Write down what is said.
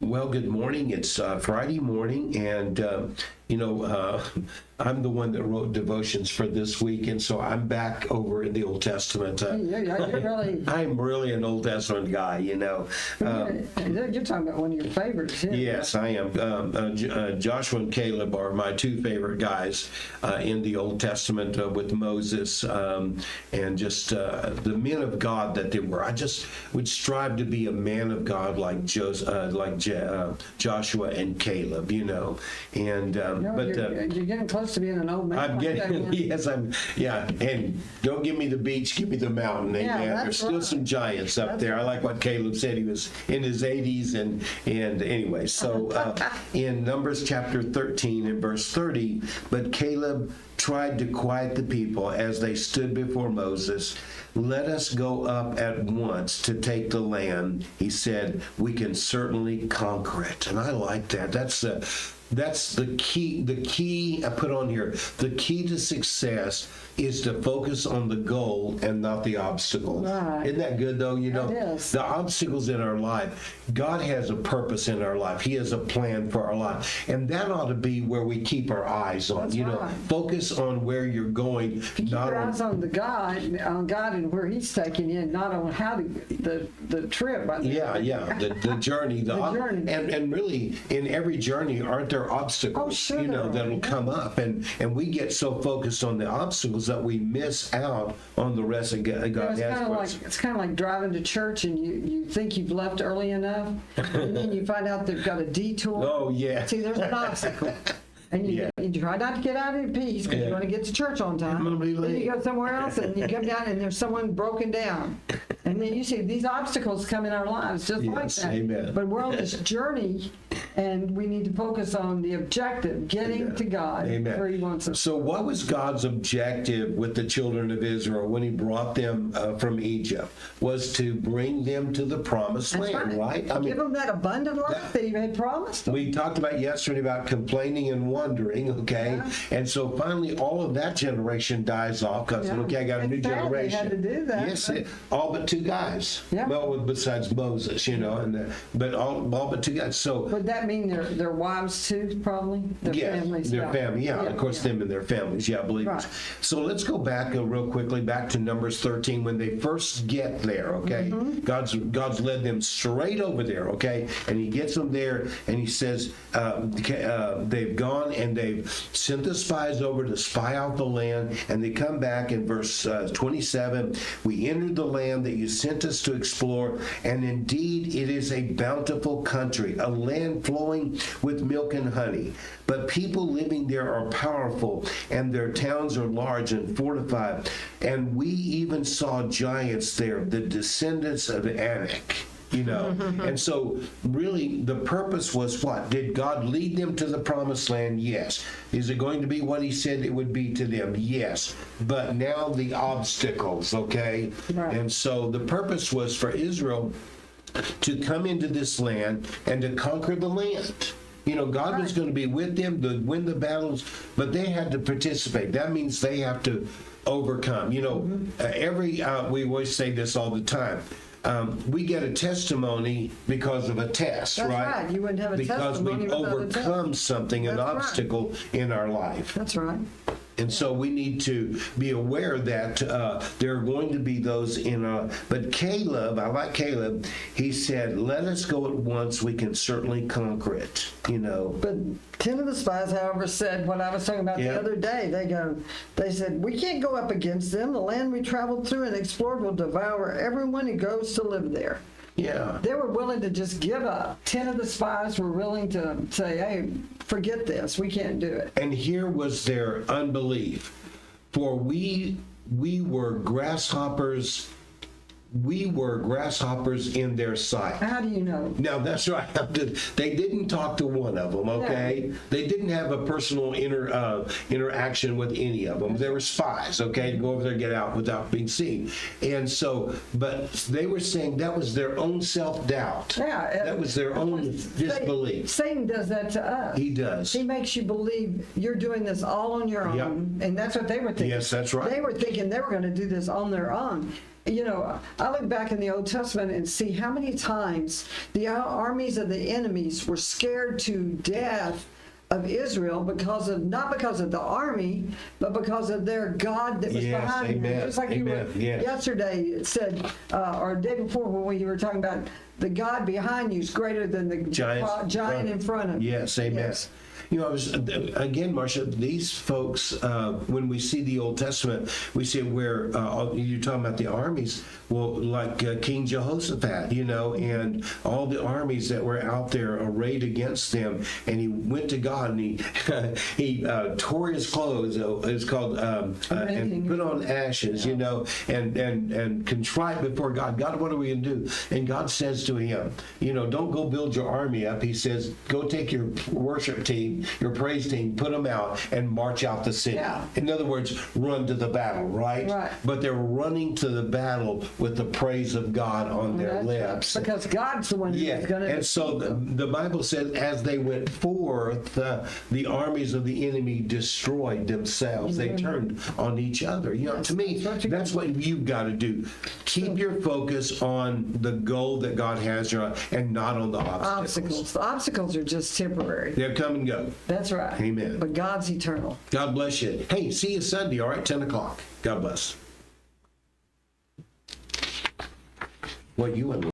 Well, good morning. It's Friday morning, and I'm the one that wrote devotions for this week, and so I'm back over in the Old Testament. I'm really an Old Testament guy, You're talking about one of your favorites. Yeah. Yes, I am. Joshua and Caleb are my two favorite guys in the Old Testament with Moses, and just the men of God that they were. I just would strive to be a man of God like Joshua and Caleb, and you're getting close to being an old man. I'm getting, yes, and don't give me the beach, give me the mountain. There's still some giants up there. I like what Caleb said. He was in his 80s, and anyway, so in Numbers chapter 13 and verse 30, but Caleb tried to quiet the people as they stood before Moses. Let us go up at once to take the land. He said, we can certainly conquer it. And I like that. That's the key. The key I put on here, the key to success is to focus on the goal and not the obstacles. Right. Isn't that good, though? Yes. The obstacles in our life, God has a purpose in our life. He has a plan for our life. And that ought to be where we keep our eyes on. That's right. Focus on where you're going. If you keep your eyes on God and where He's taking you, not on how the trip. The journey. The journey. And really, in every journey, aren't there obstacles? Oh, sure that'll come up. And we get so focused on the obstacles that we miss out on the rest of God has for us. It's kind of like driving to church and you think you've left early enough, and then you find out they've got a detour. Oh, yeah. See, there's an obstacle. And you try not to get out in peace because you want to get to church on time. Then you go somewhere else and you come down and there's someone broken down. And then you see these obstacles come in our lives just like that. Amen. But we're on this journey and we need to focus on the objective, getting to God where He wants us. So what was God's objective with the children of Israel when He brought them from Egypt? Was to bring them to the promised land, right? Give them that abundant life that He had promised them. We talked about yesterday about complaining and wondering, okay? Yeah. And so finally all of that generation dies off because, I got a new generation. They had to do that. Yes, all but two guys. Yeah. Well, besides Moses, but all but two guys. So would that mean their wives too, probably? Families? Their family, of course, them and their families, believers. Right. So let's go back real quickly, back to Numbers 13, when they first get there, okay? Mm-hmm. God's led them straight over there, okay? And He gets them there, and He says, they've gone and they've sent the spies over to spy out the land, and they come back in verse 27, we entered the land that you sent us to explore, and indeed it is a bountiful country, a land flowing with milk and honey. But people living there are powerful, and their towns are large and fortified. And we even saw giants there, the descendants of Anak. And so really the purpose was what? Did God lead them to the promised land? Yes. Is it going to be what He said it would be to them? Yes. But now the obstacles, okay? Right. And so the purpose was for Israel to come into this land and to conquer the land. God was going to be with them to win the battles, but they had to participate. That means they have to overcome. We always say this all the time. We get a testimony because of a test, That's right? You wouldn't have a testimony because we've without a test. overcome something, an obstacle in our life. That's right. And so we need to be aware that there are going to be those but Caleb, I like Caleb, he said, let us go at once, we can certainly conquer it, But 10 of the spies, however, said what I was talking about the other day. They said, we can't go up against them. The land we traveled through and explored will devour everyone who goes to live there. Yeah. They were willing to just give up. 10 of the spies were willing to say, hey, forget this. We can't do it. And here was their unbelief. For we were grasshoppers. We were grasshoppers in their sight. How do you know? Now, that's right. They didn't talk to one of them, okay? No. They didn't have a personal interaction with any of them. They were spies, okay, to go over there and get out without being seen. And so, but they were saying that was their own self-doubt. Yeah. That was their own disbelief. Satan does that to us. He does. He makes you believe you're doing this all on your own. And that's what they were thinking. Yes, that's right. They were thinking they were going to do this on their own. you know, I look back in the Old Testament and see how many times the armies of the enemies were scared to death of Israel not because of the army, but because of their God that was Yes, behind them. amen, Just like you were amen, yes. yesterday said, or the day before when we were talking about the God behind you is greater than the giant in front of you. Yes, amen. Yes. You know, again, Marcia, these folks, when we see the Old Testament, we see where you're talking about the armies, well, like King Jehoshaphat, you know, and all the armies that were out there arrayed against them, and he went to God and he tore his clothes, it's called, and put on ashes, you know, and contrite before God. God, what are we going to do? And God says to him, you know, don't go build your army up. He says, go take your worship team, your praise team, put them out and march out the city. Yeah. In other words, run to the battle, right? Right. But they're running to the battle with the praise of God on their lips. Because God's the one who's Yeah, going to. and so the Bible says, as they went forth, the armies of the enemy destroyed themselves. They turned on each other. You know, to me, that's what you've got to do. Keep your focus on the goal that God has you on, and not on the obstacles. The obstacles are just temporary. They'll come and go. That's right. Amen. But God's eternal. God bless you. Hey, see you Sunday, all right, 10 o'clock. God bless. What you